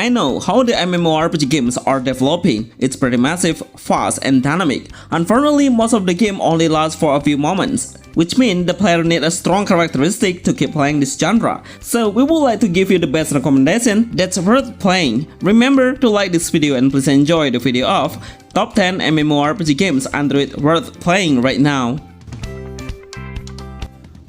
I know how the MMORPG games are developing. It's pretty massive, fast and dynamic. Unfortunately, most of the game only lasts for a few moments, which means the player needs a strong characteristic to keep playing this genre. So we would like to give you the best recommendation that's worth playing. Remember to like this video and please enjoy the video of Top 10 MMORPG games Android worth playing right now.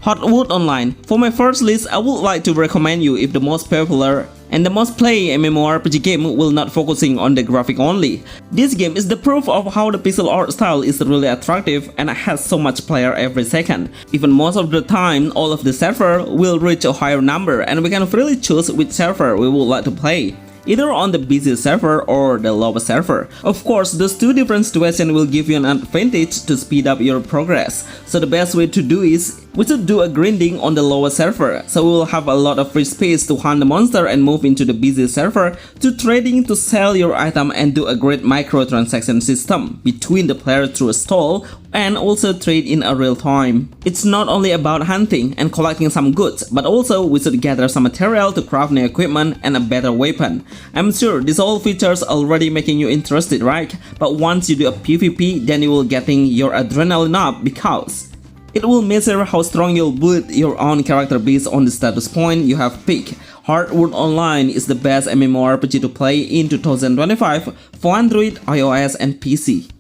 Hotwood Online. For my first list, I would like to recommend you if the most popular and the most played MMORPG game will not focusing on the graphic only. This game is the proof of how the pixel art style is really attractive and has so much player every second. Even most of the time, all of the server will reach a higher number and we can freely choose which server we would like to play, either on the busy server or the lower server. Of course, those two different situations will give you an advantage to speed up your progress. So the best way to do is we should do a grinding on the lower server, so we will have a lot of free space to hunt the monster and move into the busy server to trading to sell your item and do a great microtransaction system between the players through a stall and also trade in a real time. It's not only about hunting and collecting some goods, but also we should gather some material to craft new equipment and a better weapon. I'm sure these all features already making you interested, right? But once you do a PvP, then you will getting your adrenaline up because it will measure how strong you'll build your own character based on the status point you have picked. Hotwood Online is the best MMORPG to play in 2025 for Android, iOS and PC.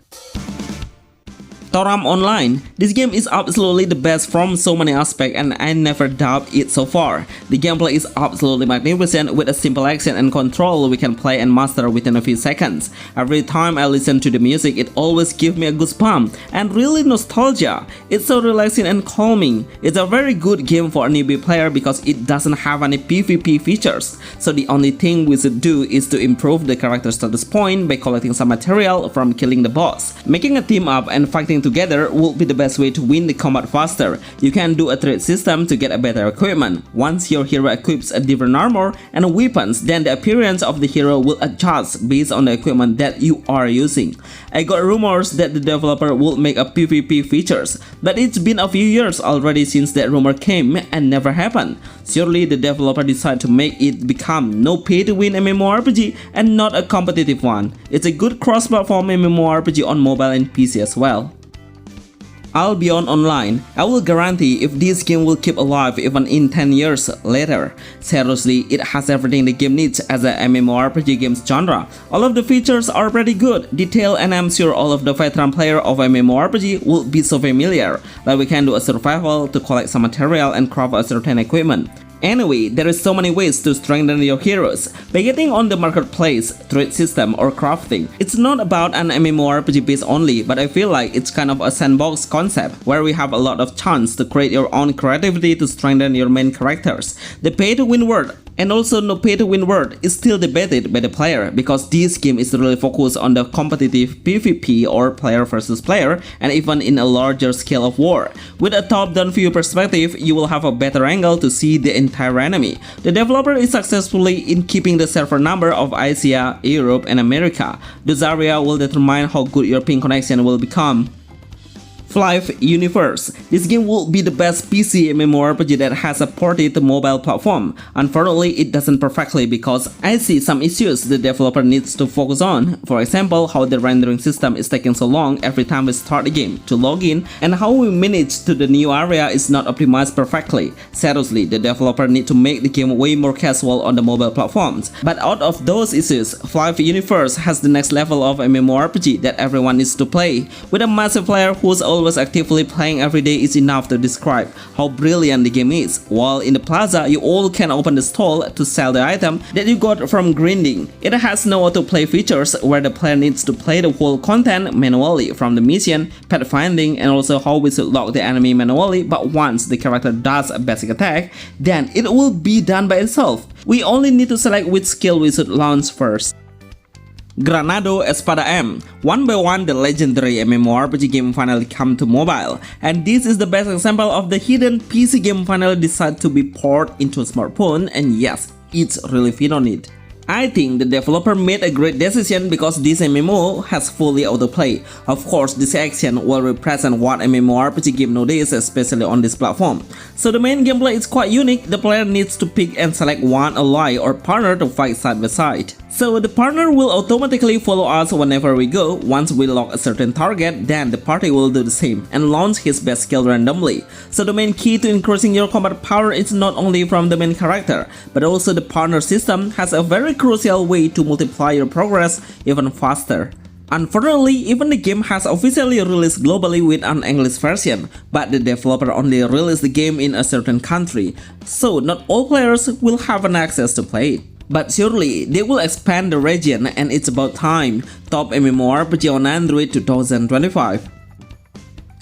Toram Online. This game is absolutely the best from so many aspects and I never doubt it so far. The gameplay is absolutely magnificent with a simple action and control we can play and master within a few seconds. Every time I listen to the music, it always gives me a goosebump and really nostalgia. It's so relaxing and calming. It's a very good game for a newbie player because it doesn't have any PvP features. So the only thing we should do is to improve the character status point by collecting some material from killing the boss. Making a team up and fighting together will be the best way to win the combat faster. You can do a trade system to get a better equipment. Once your hero equips a different armor and weapons, then the appearance of the hero will adjust based on the equipment that you are using. I got rumors that the developer will make a PvP features, but it's been a few years already since that rumor came and never happened. Surely the developer decided to make it become no pay-to-win MMORPG and not a competitive one. It's a good cross-platform MMORPG on mobile and PC as well. Albion Online. I will guarantee if this game will keep alive even in 10 years later. Seriously, it has everything the game needs as a MMORPG games genre. All of the features are pretty good, detailed, and I'm sure all of the veteran player of MMORPG will be so familiar. Like we can do a survival to collect some material and craft a certain equipment. Anyway, there is so many ways to strengthen your heroes by getting on the marketplace, trade system or crafting. It's not about an MMORPG base only, but I feel like it's kind of a sandbox concept where we have a lot of chance to create your own creativity to strengthen your main characters. The pay to win word and also no pay to win word is still debated by the player because this game is really focused on the competitive PvP or player versus player and even in a larger scale of war. With a top-down view perspective, you will have a better angle to see the entire enemy. The developer is successfully in keeping the server number of Asia, Europe and America. This area will determine how good your ping connection will become. Flive Universe. This game will be the best PC MMORPG that has supported the mobile platform. Unfortunately, it doesn't perfectly because I see some issues the developer needs to focus on. For example, how the rendering system is taking so long every time we start the game to log in and how we manage to the new area is not optimized perfectly. Seriously, the developer need to make the game way more casual on the mobile platforms. But out of those issues, Flive Universe has the next level of MMORPG that everyone needs to play. With a massive player who's always actively playing every day is enough to describe how brilliant the game is. While in the plaza, you all can open the stall to sell the item that you got from grinding. It has no auto-play features where the player needs to play the whole content manually from the mission, pet finding, and also how we should lock the enemy manually, but once the character does a basic attack, then it will be done by itself. We only need to select which skill we should launch first. Granado Espada M. One by one, the legendary MMORPG game finally come to mobile, and this is the best example of the hidden PC game finally decided to be ported into a smartphone, and yes, it's really fit on it. I think the developer made a great decision because this MMO has fully autoplay. Of course, this action will represent what MMORPG game nowadays, especially on this platform. So the main gameplay is quite unique. The player needs to pick and select one ally or partner to fight side by side. So the partner will automatically follow us whenever we go. Once we lock a certain target, then the party will do the same and launch his best skill randomly. So the main key to increasing your combat power is not only from the main character, but also the partner system has a very crucial way to multiply your progress even faster. Unfortunately, even the game has officially released globally with an English version, but the developer only released the game in a certain country, so not all players will have an access to play it. But surely, they will expand the region and it's about time. Top MMORPG on Android 2025.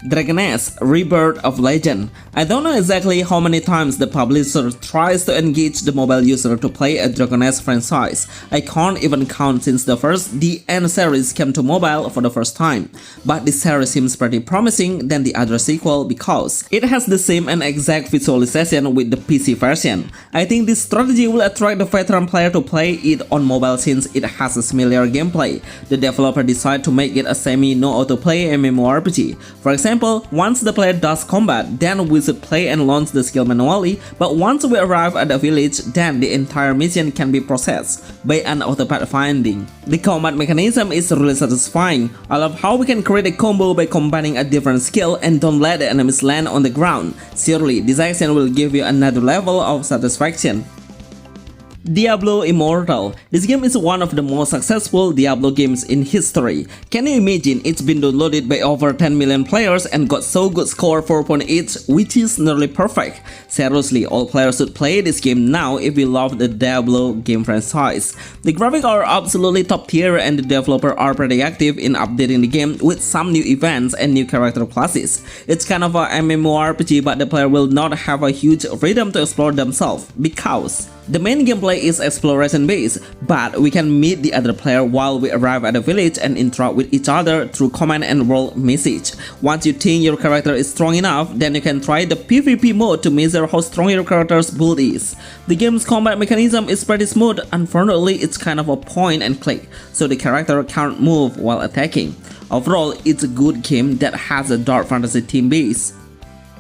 Dragoness Rebirth of Legend. I don't know exactly how many times the publisher tries to engage the mobile user to play a Dragoness franchise. I can't even count since the first DN series came to mobile for the first time. But this series seems pretty promising than the other sequel because it has the same and exact visualization with the PC version. I think this strategy will attract the veteran player to play it on mobile since it has a similar gameplay. The developer decided to make it a semi-no autoplay MMORPG. For example, once the player does combat, then we should play and launch the skill manually, but once we arrive at the village, then the entire mission can be processed by an autopath finding. The combat mechanism is really satisfying. I love how we can create a combo by combining a different skill and don't let the enemies land on the ground. Surely, this action will give you another level of satisfaction. Diablo Immortal. This game is one of the most successful Diablo games in history. Can you imagine it's been downloaded by over 10 million players and got so good score 4.8, which is nearly perfect. Seriously, all players should play this game now if you love the Diablo game franchise. The graphics are absolutely top tier and the developer are pretty active in updating the game with some new events and new character classes. It's kind of a MMORPG, but the player will not have a huge freedom to explore themselves because the main gameplay is exploration based, but we can meet the other player while we arrive at the village and interact with each other through command and role message. Once you think your character is strong enough, then you can try the PvP mode to measure how strong your character's build is. The game's combat mechanism is pretty smooth. Unfortunately, it's kind of a point and click, so the character can't move while attacking. Overall, it's a good game that has a dark fantasy theme base.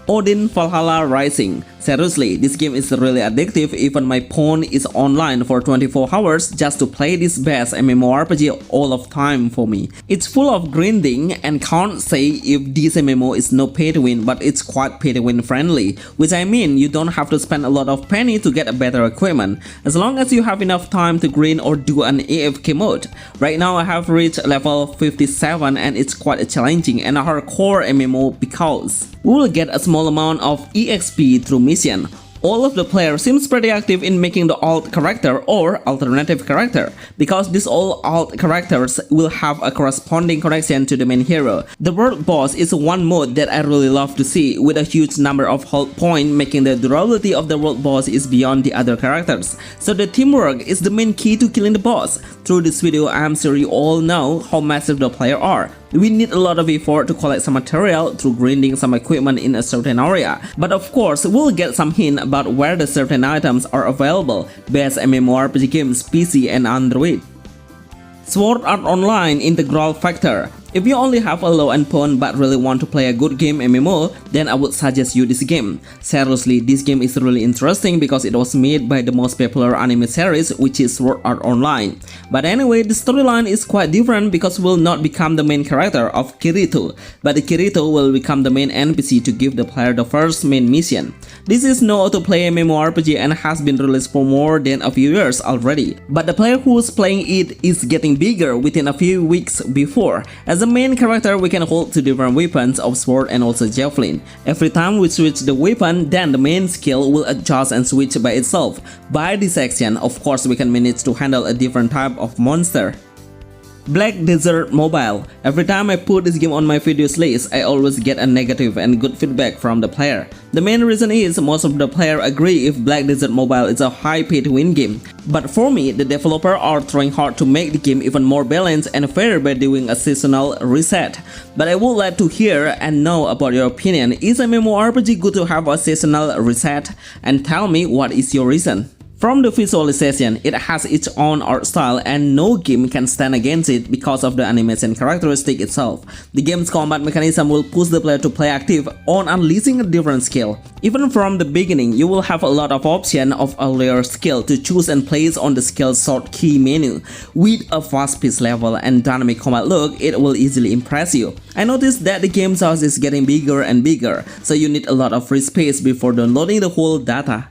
Odin Valhalla Rising. Seriously, this game is really addictive. Even my phone is online for 24 hours just to play this best MMORPG all of time for me. It's full of grinding and can't say if this MMO is no pay to win, but it's quite pay to win friendly, which I mean you don't have to spend a lot of penny to get a better equipment, as long as you have enough time to grind or do an AFK mode. Right now I have reached level 57 and it's quite challenging and a hardcore MMO because we will get a small amount of EXP through mission. All of the players seems pretty active in making the alt character or alternative character, because these all alt characters will have a corresponding connection to the main hero. The world boss is one mode that I really love to see, with a huge number of hold points, making the durability of the world boss is beyond the other characters. So the teamwork is the main key to killing the boss. Through this video, I'm sure you all know how massive the players are. We need a lot of effort to collect some material through grinding some equipment in a certain area, but of course we'll get some hint about where the certain items are available. Best MMORPG games, PC and Android. Sword Art Online Integral Factor. If you only have a low end phone but really want to play a good game MMO, then I would suggest you this game. Seriously, this game is really interesting because it was made by the most popular anime series, which is Sword Art Online. But anyway, the storyline is quite different because will not become the main character of Kirito, but the Kirito will become the main NPC to give the player the first main mission. This is no autoplay MMORPG and has been released for more than a few years already, but the player who is playing it is getting bigger within a few weeks before. As a main character, we can hold two different weapons of sword and also javelin. Every time we switch the weapon, then the main skill will adjust and switch by itself. By this action, of course, we can manage to handle a different type of monster. Black Desert Mobile. Every time I put this game on my videos list, I always get a negative and good feedback from the player. The main reason is most of the players agree if Black Desert Mobile is a high pay to win game. But for me, the developer are trying hard to make the game even more balanced and fair by doing a seasonal reset. But I would like to hear and know about your opinion. Is MMORPG good to have a seasonal reset? And tell me what is your reason. From the visualization, it has its own art style and no game can stand against it because of the animation characteristic itself. The game's combat mechanism will push the player to play active on unleashing a different skill. Even from the beginning, you will have a lot of options of earlier skill to choose and place on the skill sort key menu. With a fast-paced level and dynamic combat look, it will easily impress you. I noticed that the game size is getting bigger and bigger, so you need a lot of free space before downloading the whole data.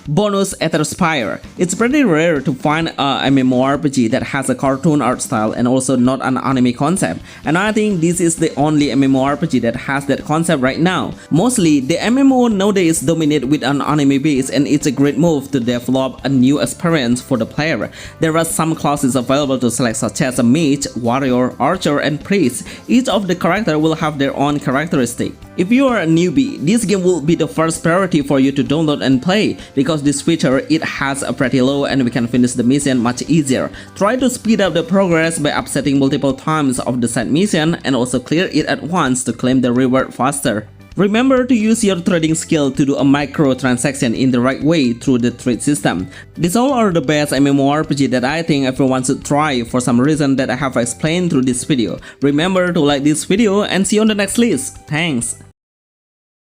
Bonus Etherspire. It's pretty rare to find a MMORPG that has a cartoon art style and also not an anime concept, and I think this is the only MMORPG that has that concept right now. Mostly, the MMO nowadays dominate with an anime base, and it's a great move to develop a new experience for the player. There are some classes available to select such as a mage, warrior, archer, and priest. Each of the characters will have their own characteristic. If you are a newbie, this game will be the first priority for you to download and play because this feature it has a pretty low and we can finish the mission much easier. Try to speed up the progress by upsetting multiple times of the side mission and also clear it at once to claim the reward faster. Remember to use your trading skill to do a microtransaction in the right way through the trade system. These all are the best MMORPG that I think everyone should try for some reason that I have explained through this video. Remember to like this video and see you on the next list. Thanks.